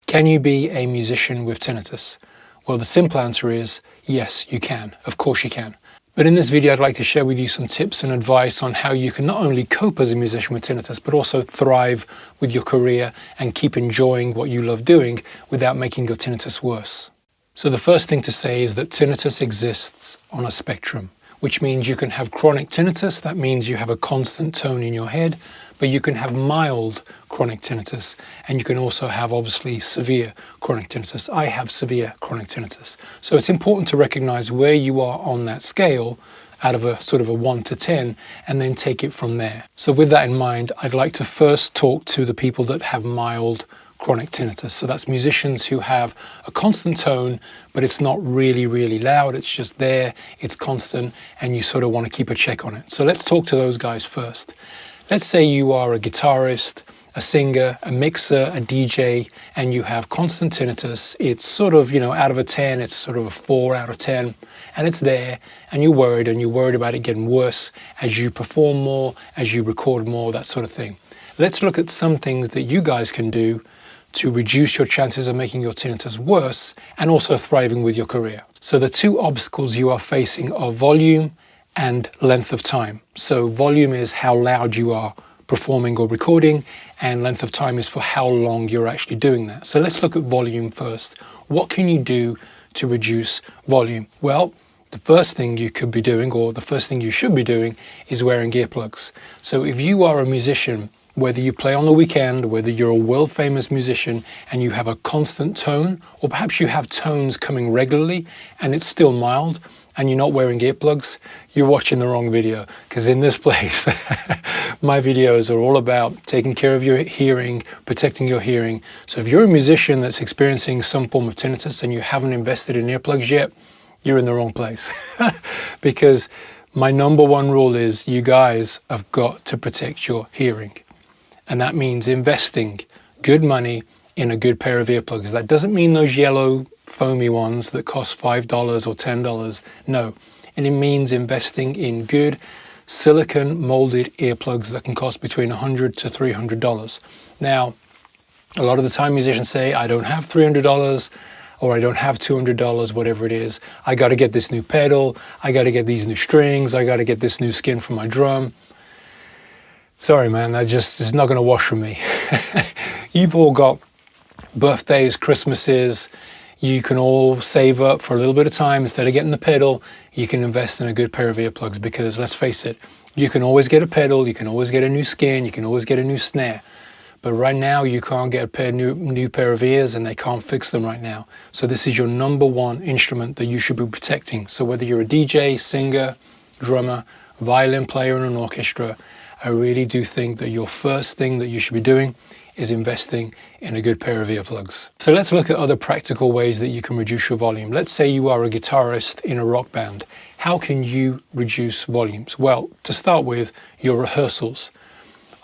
Can you be a musician with tinnitus? Well, the simple answer is yes, you can. Of course you can. But in this video, I'd like to share with you some tips and advice on how you can not only cope as a musician with tinnitus, but also thrive with your career and keep enjoying what you love doing without making your tinnitus worse. So the first thing to say is that tinnitus exists on a spectrum, which means you can have chronic tinnitus. That means you have a constant tone in your head, but you can have mild chronic tinnitus, and you can also have obviously severe chronic tinnitus. I have severe chronic tinnitus. So it's important to recognize where you are on that scale out of a sort of a 1 to 10 and then take it from there. So with that in mind, I'd like to first talk to the people that have mild chronic tinnitus. So that's musicians who have a constant tone, but it's not really loud. It's just there, it's constant, and you sort of want to keep a check on it. So let's talk to those guys first. Let's say you are a guitarist, a singer, a mixer, a DJ, and you have constant tinnitus. It's sort of, out of a 10, it's sort of a 4 out of 10, and it's there, and you're worried about it getting worse as you perform more, as you record more, that sort of thing. Let's look at some things that you guys can do to reduce your chances of making your tinnitus worse and also thriving with your career. So the two obstacles you are facing are volume and length of time. So volume is how loud you are performing or recording, and length of time is for how long you're actually doing that. So let's look at volume first. What can you do to reduce volume? Well, the first thing you could be doing, or the first thing you should be doing, is wearing earplugs. So if you are a musician, whether you play on the weekend, whether you're a world famous musician and you have a constant tone, or perhaps you have tones coming regularly and it's still mild and you're not wearing earplugs, you're watching the wrong video. Because in this place, my videos are all about taking care of your hearing, protecting your hearing. So if you're a musician that's experiencing some form of tinnitus and you haven't invested in earplugs yet, you're in the wrong place. Because my number one rule is you guys have got to protect your hearing. And that means investing good money in a good pair of earplugs. That doesn't mean those yellow foamy ones that cost $5 or $10. No, and it means investing in good silicone molded earplugs that can cost between $100 to $300. Now, a lot of the time musicians say, I don't have $300 or I don't have $200, whatever it is. I got to get this new pedal. I got to get these new strings. I got to get this new skin for my drum. Sorry, man, that just is not going to wash for me. You've all got birthdays, Christmases. You can all save up for a little bit of time. Instead of getting the pedal, you can invest in a good pair of earplugs, because let's face it, you can always get a pedal, you can always get a new skin, you can always get a new snare. But right now, you can't get a new pair of ears, and they can't fix them right now. So this is your number one instrument that you should be protecting. So whether you're a DJ, singer, drummer, violin player in an orchestra, I really do think that your first thing that you should be doing is investing in a good pair of earplugs. So let's look at other practical ways that you can reduce your volume. Let's say you are a guitarist in a rock band. How can you reduce volumes? Well, to start with, your rehearsals.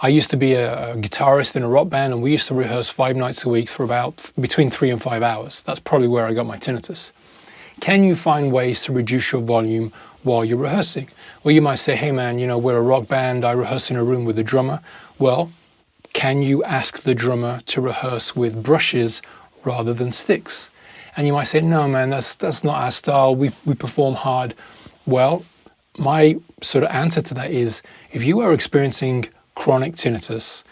I used to be a guitarist in a rock band, and we used to rehearse 5 nights a week for about between 3 and 5 hours. That's probably where I got my tinnitus. Can you find ways to reduce your volume while you're rehearsing? Well, you might say, hey man, we're a rock band, I rehearse in a room with a drummer. Well, can you ask the drummer to rehearse with brushes rather than sticks? And you might say, no man, that's not our style, we perform hard. Well, my sort of answer to that is, if you are experiencing chronic tinnitus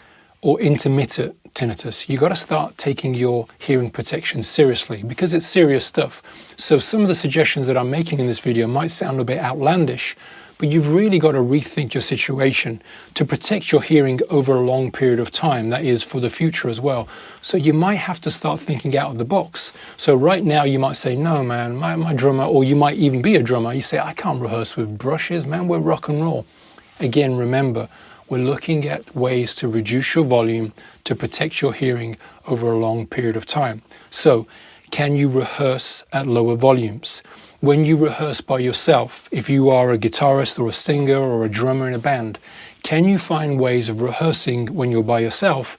or intermittent tinnitus, you got to start taking your hearing protection seriously, because it's serious stuff. So some of the suggestions that I'm making in this video might sound a bit outlandish, but you've really got to rethink your situation to protect your hearing over a long period of time. That is for the future as well. So you might have to start thinking out of the box. So right now you might say, no man, my drummer, or you might even be a drummer, you say, I can't rehearse with brushes, man, we're rock and roll. Again, remember, we're looking at ways to reduce your volume to protect your hearing over a long period of time. So, can you rehearse at lower volumes? When you rehearse by yourself, if you are a guitarist or a singer or a drummer in a band, can you find ways of rehearsing when you're by yourself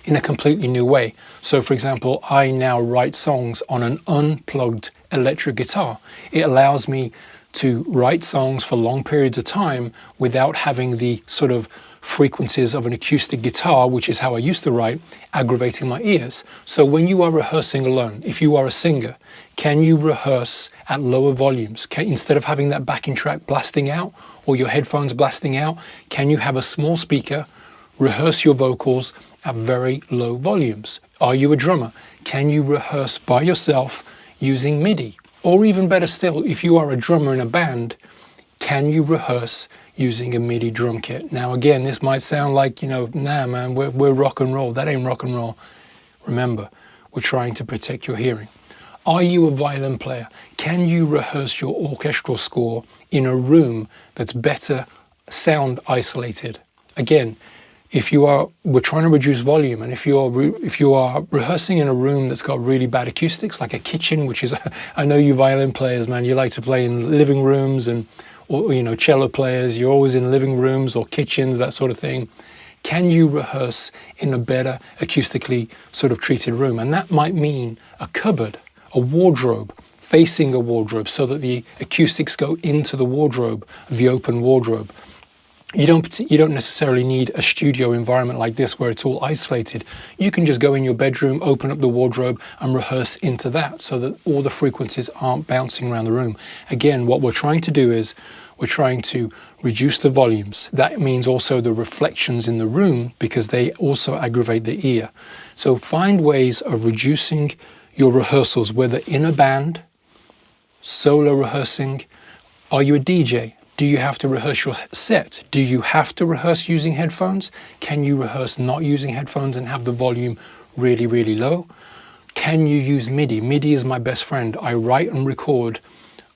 in a completely new way? So for example, I now write songs on an unplugged electric guitar. It allows me to write songs for long periods of time without having the sort of frequencies of an acoustic guitar, which is how I used to write, aggravating my ears. So when you are rehearsing alone, if you are a singer, can you rehearse at lower volumes? Instead of having that backing track blasting out or your headphones blasting out, can you have a small speaker, rehearse your vocals at very low volumes? Are you a drummer? Can you rehearse by yourself using MIDI? Or even better still, if you are a drummer in a band, can you rehearse using a MIDI drum kit? Now again, this might sound like, nah man, we're rock and roll. That ain't rock and roll. Remember, we're trying to protect your hearing. Are you a violin player? Can you rehearse your orchestral score in a room that's better sound isolated? Again, we're trying to reduce volume, and if you are rehearsing in a room that's got really bad acoustics, like a kitchen, which is, I know you violin players, man, you like to play in living rooms, or cello players, you're always in living rooms or kitchens, that sort of thing. Can you rehearse in a better acoustically sort of treated room? And that might mean a cupboard, a wardrobe, facing a wardrobe, so that the acoustics go into the wardrobe, the open wardrobe. You don't necessarily need a studio environment like this where it's all isolated. You can just go in your bedroom, open up the wardrobe and rehearse into that so that all the frequencies aren't bouncing around the room. Again, what we're trying to do is we're trying to reduce the volumes. That means also the reflections in the room, because they also aggravate the ear. So find ways of reducing your rehearsals, whether in a band, solo rehearsing. Are you a DJ? Do you have to rehearse your set? Do you have to rehearse using headphones? Can you rehearse not using headphones and have the volume really, really low? Can you use MIDI? MIDI is my best friend. I write and record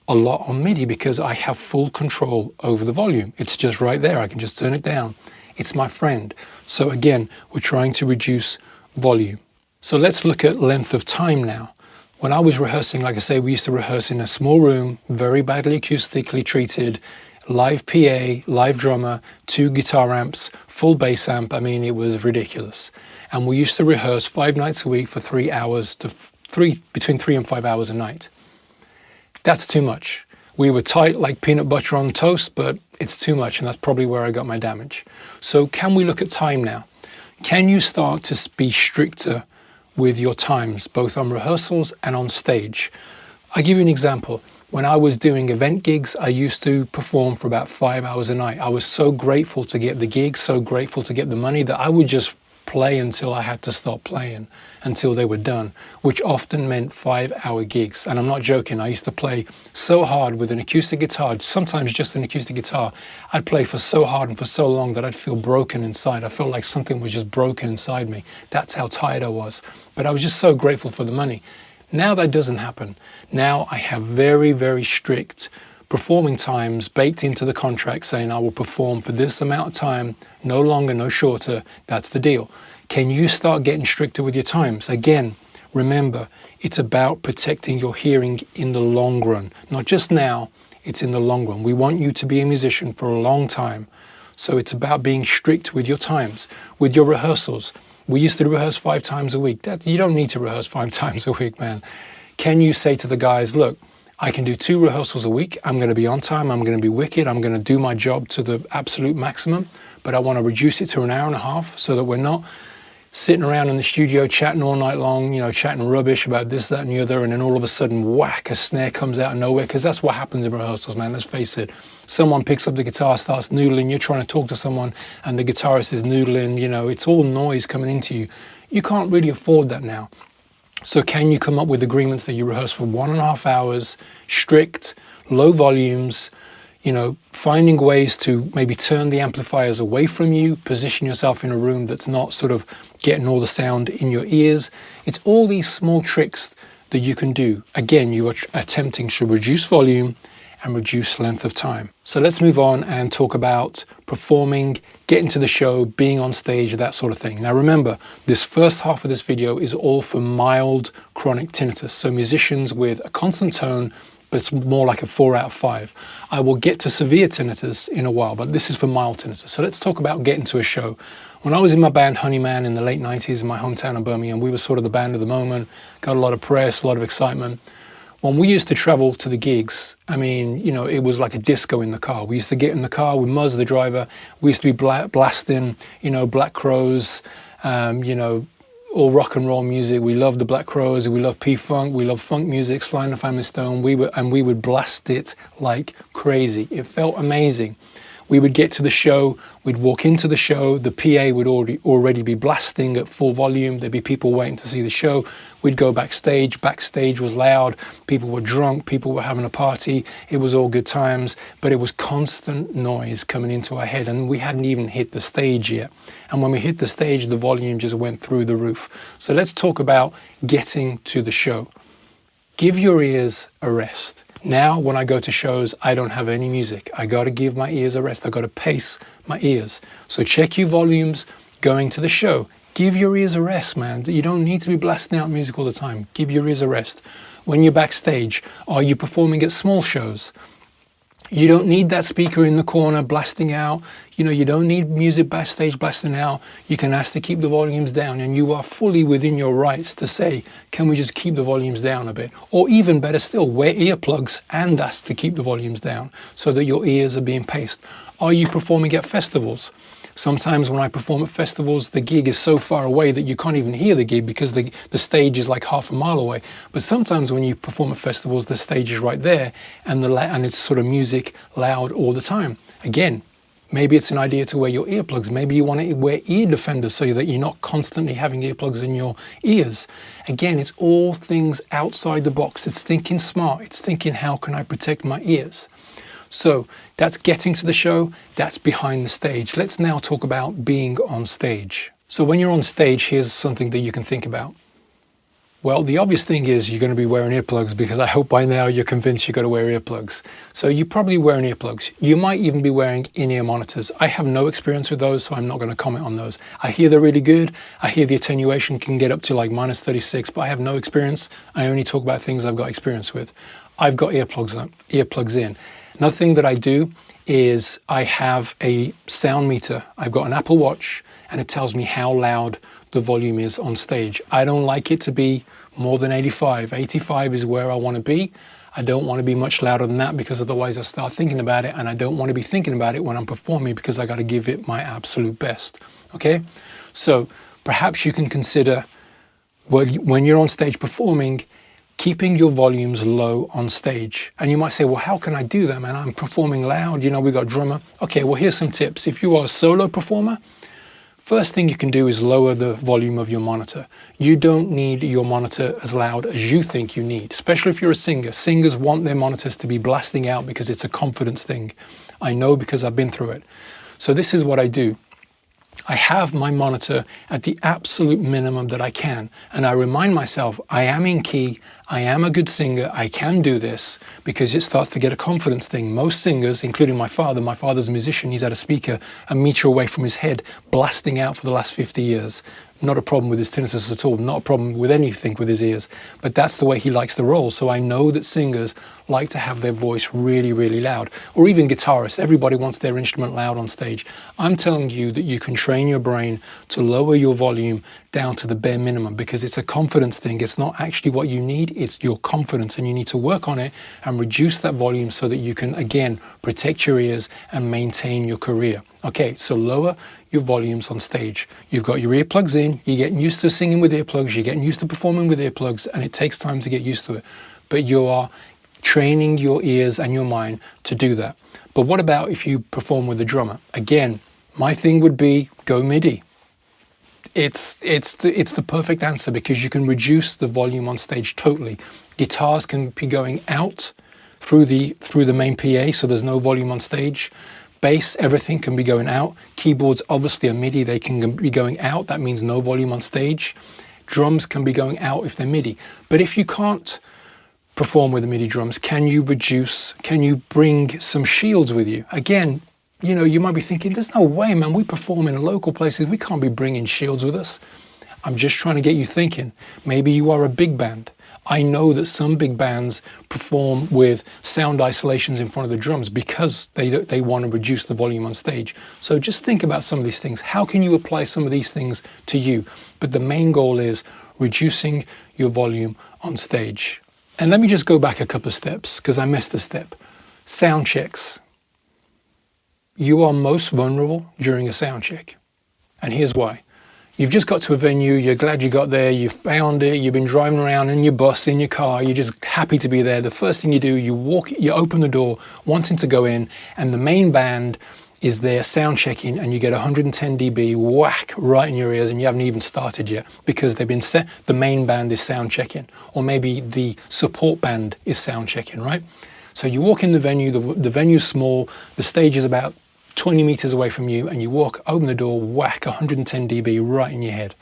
a lot on MIDI because I have full control over the volume. It's just right there. I can just turn it down. It's my friend. So again, we're trying to reduce volume. So let's look at length of time now. When I was rehearsing, like I say, we used to rehearse in a small room, very badly acoustically treated, live PA, live drummer, 2 guitar amps, full bass amp. I mean, it was ridiculous. And we used to rehearse 5 nights a week for 3 hours to between 3 and 5 hours a night. That's too much. We were tight like peanut butter on toast, but it's too much, and that's probably where I got my damage. So can we look at time now? Can you start to be stricter with your times, both on rehearsals and on stage? I'll give you an example. When I was doing event gigs, I used to perform for about 5 hours a night. I was so grateful to get the gig, so grateful to get the money, that I would just play until I had to stop playing, until they were done, which often meant 5-hour gigs. And I'm not joking. I used to play so hard with an acoustic guitar, sometimes just an acoustic guitar. I'd play for so hard and for so long that I'd feel broken inside. I felt like something was just broken inside me. That's how tired I was. But I was just so grateful for the money. Now that doesn't happen. Now I have very, very strict performing times baked into the contract, saying I will perform for this amount of time, no longer, no shorter. That's the deal. Can you start getting stricter with your times? Again, remember, it's about protecting your hearing in the long run, not just now, it's in the long run. We want you to be a musician for a long time. So it's about being strict with your times, with your rehearsals. We used to rehearse 5 times a week. You don't need to rehearse 5 times a week, man. Can you say to the guys, look, I can do 2 rehearsals a week. I'm going to be on time. I'm going to be wicked. I'm going to do my job to the absolute maximum, but I want to reduce it to an hour and a half so that we're not sitting around in the studio chatting all night long, chatting rubbish about this, that, and the other, and then all of a sudden, whack, a snare comes out of nowhere, because that's what happens in rehearsals, man. Let's face it. Someone picks up the guitar, starts noodling, you're trying to talk to someone, and the guitarist is noodling, it's all noise coming into you. You can't really afford that now. So can you come up with agreements that you rehearse for 1.5 hours, strict, low volumes, finding ways to maybe turn the amplifiers away from you, position yourself in a room that's not sort of getting all the sound in your ears. It's all these small tricks that you can do. Again, you are attempting to reduce volume and reduce length of time. So let's move on and talk about performing, getting to the show, being on stage, that sort of thing. Now remember, this first half of this video is all for mild chronic tinnitus. So musicians with a constant tone, but it's more like a 4 out of 5. I will get to severe tinnitus in a while, but this is for mild tinnitus. So let's talk about getting to a show. When I was in my band Honeyman in the late 90s in my hometown of Birmingham, we were sort of the band of the moment, got a lot of press, a lot of excitement. When we used to travel to the gigs, I mean, you know, it was like a disco in the car. We used to get in the car with Muzz, the driver. We used to be blasting, you know, Black Crowes, you know, all rock and roll music. We loved the Black Crowes. We loved P-Funk. We loved funk music, Sly and the Family Stone. We would blast it like crazy. It felt amazing. We would get to the show, we'd walk into the show, the PA would already be blasting at full volume, there'd be people waiting to see the show. We'd go backstage was loud, people were drunk, people were having a party, it was all good times, but it was constant noise coming into our head, and we hadn't even hit the stage yet. And when we hit the stage, the volume just went through the roof. So let's talk about getting to the show. Give your ears a rest. Now, when I go to shows, I don't have any music. I got to give my ears a rest. I got to pace my ears. So check your volumes going to the show. Give your ears a rest, man. You don't need to be blasting out music all the time. Give your ears a rest. When you're backstage, are you performing at small shows? You don't need that speaker in the corner blasting out. You know, you don't need music backstage blasting out. You can ask to keep the volumes down, and you are fully within your rights to say, can we just keep the volumes down a bit? Or even better still, wear earplugs and ask to keep the volumes down so that your ears are being paced. Are you performing at festivals? Sometimes when I perform at festivals, the gig is so far away that you can't even hear the gig because the stage is like half a mile away. But sometimes when you perform at festivals, the stage is right there, and it's sort of music loud all the time. Again, maybe it's an idea to wear your earplugs. Maybe you want to wear ear defenders so that you're not constantly having earplugs in your ears. Again, it's all things outside the box. It's thinking smart. It's thinking, how can I protect my ears? So that's getting to the show, that's behind the stage. Let's now talk about being on stage. So when you're on stage, here's something that you can think about. Well, the obvious thing is you're going to be wearing earplugs, because I hope by now you're convinced you've got to wear earplugs. So you're probably wearing earplugs. You might even be wearing in-ear monitors. I have no experience with those, so I'm not going to comment on those. I hear they're really good. I hear the attenuation can get up to like -36, but I have no experience. I only talk about things I've got experience with. I've got earplugs in. Another thing that I do is I have a sound meter. I've got an Apple Watch, and it tells me how loud the volume is on stage. I don't like it to be more than 85. 85 is where I want to be. I don't want to be much louder than that, because otherwise I start thinking about it, and I don't want to be thinking about it when I'm performing, because I got to give it my absolute best. Okay? So perhaps you can consider, when you're on stage performing, keeping your volumes low on stage. And you might say, well, how can I do that, man? I'm performing loud, you know, we got a drummer. Okay, well, here's some tips. If you are a solo performer, first thing you can do is lower the volume of your monitor. You don't need your monitor as loud as you think you need, especially if you're a singer. Singers want their monitors to be blasting out because it's a confidence thing. I know, because I've been through it. So this is what I do. I have my monitor at the absolute minimum that I can, and I remind myself I am in key, I am a good singer, I can do this, because it starts to get a confidence thing. Most singers, including my father's a musician, he's had a speaker a meter away from his head blasting out for the last 50 years. Not a problem with his tinnitus at all, not a problem with anything with his ears, but that's the way he likes to roll. So I know that singers like to have their voice really, really loud, or even guitarists. Everybody wants their instrument loud on stage. I'm telling you that you can train your brain to lower your volume down to the bare minimum, because it's a confidence thing. It's not actually what you need, it's your confidence, and you need to work on it and reduce that volume so that you can, again, protect your ears and maintain your career. Okay, so lower your volumes on stage. You've got your earplugs in, you're getting used to singing with earplugs, you're getting used to performing with earplugs, and it takes time to get used to it. But you are training your ears and your mind to do that. But what about if you perform with a drummer? Again, my thing would be go MIDI. It's the perfect answer, because you can reduce the volume on stage totally. Guitars can be going out through the main PA, so there's no volume on stage. Bass, everything can be going out. Keyboards obviously are MIDI, they can be going out, that means no volume on stage. Drums can be going out if they're MIDI. But if you can't perform with the MIDI drums, can you bring some shields with you? Again, you know, you might be thinking, there's no way, man, we perform in local places, we can't be bringing shields with us. I'm just trying to get you thinking. Maybe you are a big band. I know that some big bands perform with sound isolations in front of the drums because they want to reduce the volume on stage. So just think about some of these things. How can you apply some of these things to you? But the main goal is reducing your volume on stage. And let me just go back a couple of steps because I missed a step. Sound checks. You are most vulnerable during a sound check. And here's why. You've just got to a venue, you're glad you got there, you found it, you've been driving around in your bus, in your car, you're just happy to be there. The first thing you do, you open the door, wanting to go in, and the main band is there sound checking, and you get 110 dB whack right in your ears, and you haven't even started yet because they've been set. The main band is sound checking, or maybe the support band is sound checking, right? So you walk in the venue, the venue's small, the stage is about 20 meters away from you, and you walk, open the door, whack 110 dB right in your head.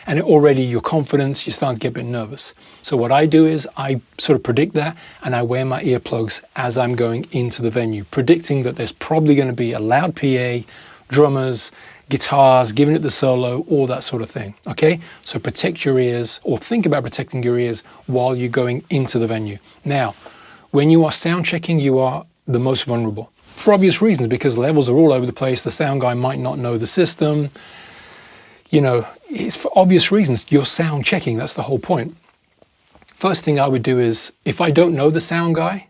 And already your confidence, you're starting to get a bit nervous. So what I do is I sort of predict that, and I wear my earplugs as I'm going into the venue, predicting that there's probably going to be a loud PA, drummers, guitars, giving it the solo, all that sort of thing. Okay, so protect your ears, or think about protecting your ears while you're going into the venue. Now, when you are sound checking, you are the most vulnerable for obvious reasons, because levels are all over the place. The sound guy might not know the system. You know, it's for obvious reasons. You're sound checking, that's the whole point. First thing I would do is, if I don't know the sound guy,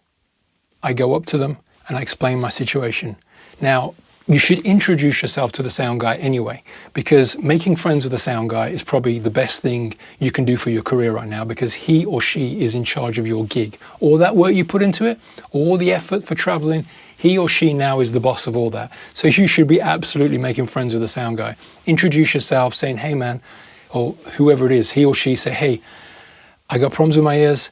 I go up to them and I explain my situation. Now, you should introduce yourself to the sound guy anyway, because making friends with the sound guy is probably the best thing you can do for your career right now, because he or she is in charge of your gig. All that work you put into it, all the effort for traveling, he or she now is the boss of all that. So you should be absolutely making friends with the sound guy. Introduce yourself saying, hey man, or whoever it is, he or she say, hey, I got problems with my ears.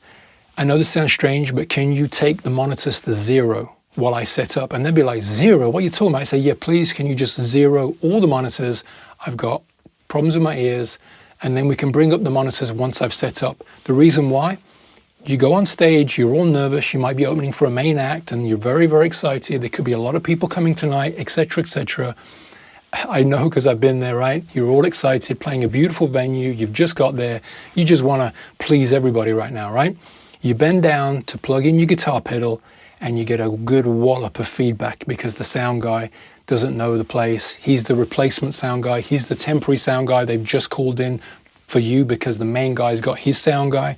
I know this sounds strange, but can you take the monitors to 0 while I set up? And they'll be like, 0? What are you talking about? I say, yeah, please, can you just 0 all the monitors? I've got problems with my ears. And then we can bring up the monitors once I've set up. The reason why, you go on stage, you're all nervous, you might be opening for a main act and you're very, very excited. There could be a lot of people coming tonight, etc., etc. I know because I've been there, right? You're all excited, playing a beautiful venue, you've just got there. You just want to please everybody right now, right? You bend down to plug in your guitar pedal and you get a good wallop of feedback because the sound guy doesn't know the place. He's the replacement sound guy. He's the temporary sound guy they've just called in for you because the main guy's got his sound guy.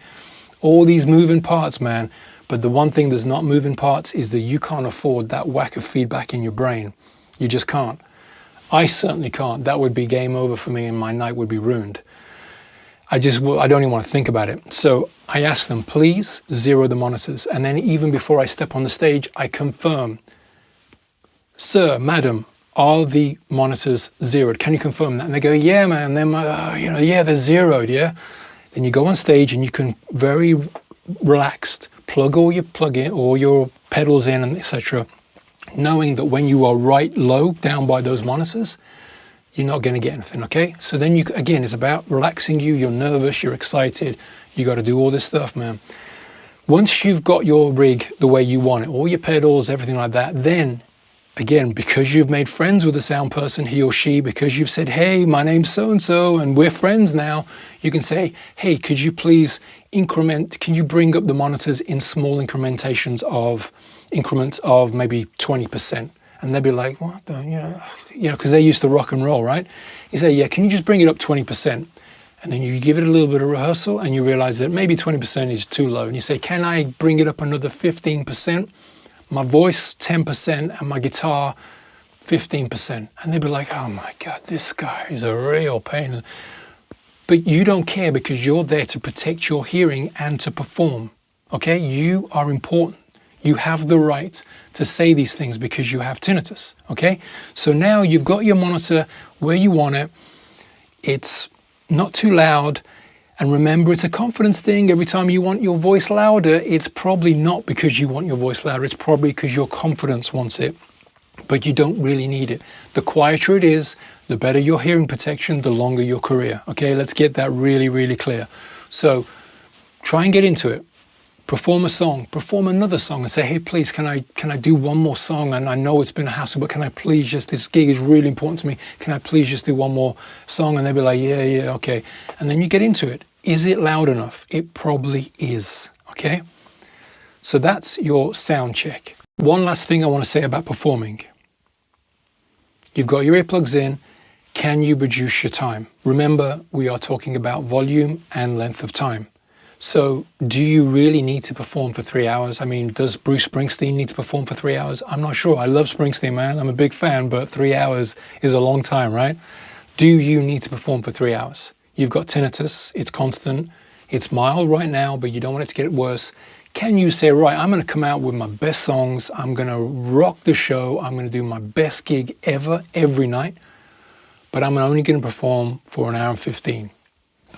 All these moving parts, man. But the one thing that's not moving parts is that you can't afford that whack of feedback in your brain. You just can't. I certainly can't. That would be game over for me and my night would be ruined. I don't even want to think about it. So I ask them, please 0 the monitors. And then even before I step on the stage, I confirm, sir, madam, are the monitors 0'd? Can you confirm that? And they go, yeah, man. Then yeah, they're 0'd, yeah. Then you go on stage and you can very relaxed plug all your pedals in and etc. Knowing that when you are right low down by those monitors, you're not going to get anything, okay? So then again, it's about relaxing you. You're nervous, you're excited. You got to do all this stuff, man. Once you've got your rig the way you want it, all your pedals, everything like that, then again, because you've made friends with the sound person, he or she, because you've said, hey, my name's so-and-so, and we're friends now, you can say, hey, could you please can you bring up the monitors in small increments of maybe 20%? And they'll be like, what the, because they're used to rock and roll, right? You say, yeah, can you just bring it up 20%? And then you give it a little bit of rehearsal and you realize that maybe 20% is too low. And you say, can I bring it up another 15%? My voice 10% and my guitar 15%. And they'll be like, oh my God, this guy is a real pain. But you don't care because you're there to protect your hearing and to perform, okay? You are important. You have the right to say these things because you have tinnitus, okay? So now you've got your monitor where you want it. It's not too loud. And remember, it's a confidence thing. Every time you want your voice louder, it's probably not because you want your voice louder. It's probably because your confidence wants it, but you don't really need it. The quieter it is, the better your hearing protection, the longer your career. Okay, let's get that really, really clear. So try and get into it. Perform a song, perform another song and say, hey, please, can I do one more song? And I know it's been a hassle, but can I please this gig is really important to me. Can I please just do one more song? And they'll be like, yeah, okay. And then you get into it. Is it loud enough? It probably is, okay? So that's your sound check. One last thing I want to say about performing. You've got your earplugs in. Can you reduce your time? Remember, we are talking about volume and length of time. So do you really need to perform for 3 hours? I mean, does Bruce Springsteen need to perform for 3 hours? I'm not sure. I love Springsteen, man. I'm a big fan, but 3 hours is a long time, right? Do you need to perform for 3 hours? You've got tinnitus, it's constant, it's mild right now, but you don't want it to get worse. Can you say, right, I'm gonna come out with my best songs, I'm gonna rock the show, I'm gonna do my best gig ever, every night, but I'm only gonna perform for an hour and 15.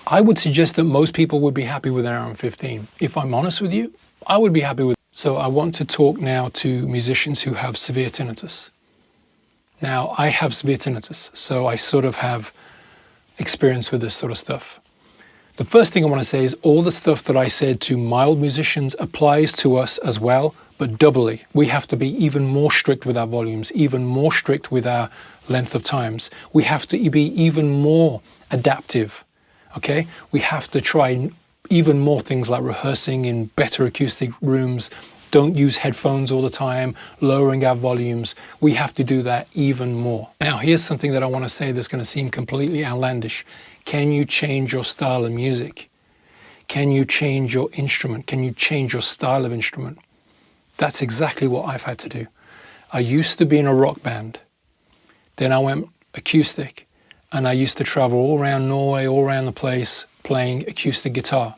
I would suggest that most people would be happy with an hour and 15. If I'm honest with you, I would be happy with it. So I want to talk now to musicians who have severe tinnitus. Now, I have severe tinnitus, so I sort of have experience with this sort of stuff. The first thing I want to say is all the stuff that I said to mild musicians applies to us as well, but doubly. We have to be even more strict with our volumes, even more strict with our length of times. We have to be even more adaptive. Okay, we have to try even more things like rehearsing in better acoustic rooms, don't use headphones all the time, lowering our volumes. We have to do that even more. Now, here's something that I want to say that's going to seem completely outlandish. Can you change your style of music? Can you change your instrument? Can you change your style of instrument? That's exactly what I've had to do. I used to be in a rock band. Then I went acoustic. And I used to travel all around Norway, all around the place, playing acoustic guitar.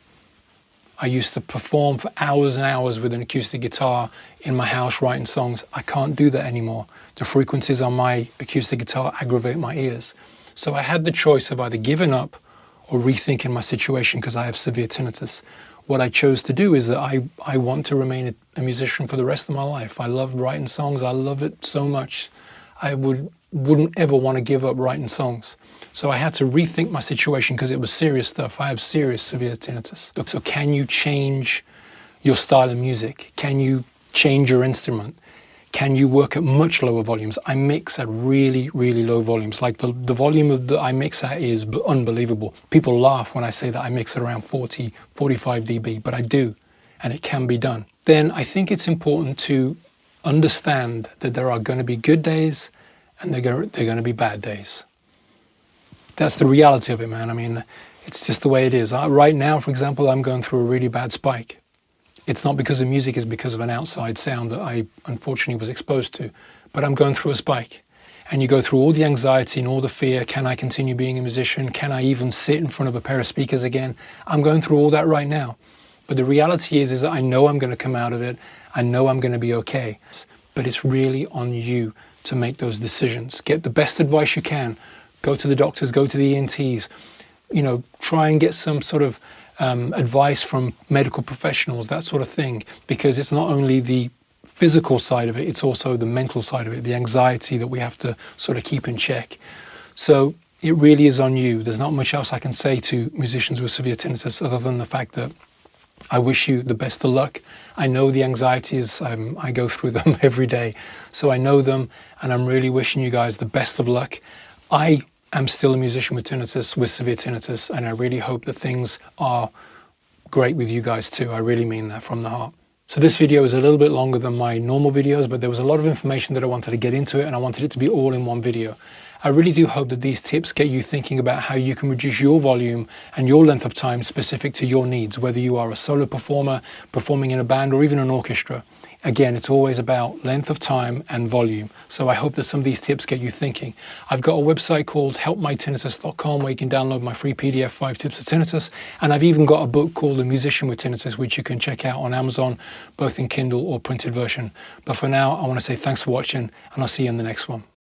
I used to perform for hours and hours with an acoustic guitar in my house writing songs. I can't do that anymore. The frequencies on my acoustic guitar aggravate my ears. So I had the choice of either giving up or rethinking my situation because I have severe tinnitus. What I chose to do is that I want to remain a musician for the rest of my life. I love writing songs. I love it so much. I wouldn't ever want to give up writing songs. So I had to rethink my situation because it was serious stuff. I have serious severe tinnitus. So can you change your style of music? Can you change your instrument? Can you work at much lower volumes? I mix at really, really low volumes. Like the volume that I mix at is unbelievable. People laugh when I say that I mix at around 40, 45 dB, but I do, and it can be done. Then I think it's important to understand that there are going to be good days and they're going to be bad days. That's the reality of it, man. I mean, it's just the way it is. Right now, for example, I'm going through a really bad spike. It's not because of music, it's because of an outside sound that I unfortunately was exposed to. But I'm going through a spike. And you go through all the anxiety and all the fear. Can I continue being a musician? Can I even sit in front of a pair of speakers again? I'm going through all that right now. But the reality is that I know I'm going to come out of it. I know I'm going to be okay. But it's really on you to make those decisions. Get the best advice you can. Go to the doctors, go to the ENTs, try and get some sort of advice from medical professionals, that sort of thing, because it's not only the physical side of it, it's also the mental side of it, the anxiety that we have to sort of keep in check. So it really is on you. There's not much else I can say to musicians with severe tinnitus other than the fact that I wish you the best of luck. I know the anxieties, I go through them every day, so I know them, and I'm really wishing you guys the best of luck. I am still a musician with tinnitus, with severe tinnitus, and I really hope that things are great with you guys too. I really mean that from the heart. So this video is a little bit longer than my normal videos, but there was a lot of information that I wanted to get into it, and I wanted it to be all in one video. I really do hope that these tips get you thinking about how you can reduce your volume and your length of time specific to your needs, whether you are a solo performer, performing in a band, or even an orchestra. Again, it's always about length of time and volume. So I hope that some of these tips get you thinking. I've got a website called helpmytinnitus.com where you can download my free PDF, 5 Tips for Tinnitus. And I've even got a book called A Musician with Tinnitus, which you can check out on Amazon, both in Kindle or printed version. But for now, I want to say thanks for watching, and I'll see you in the next one.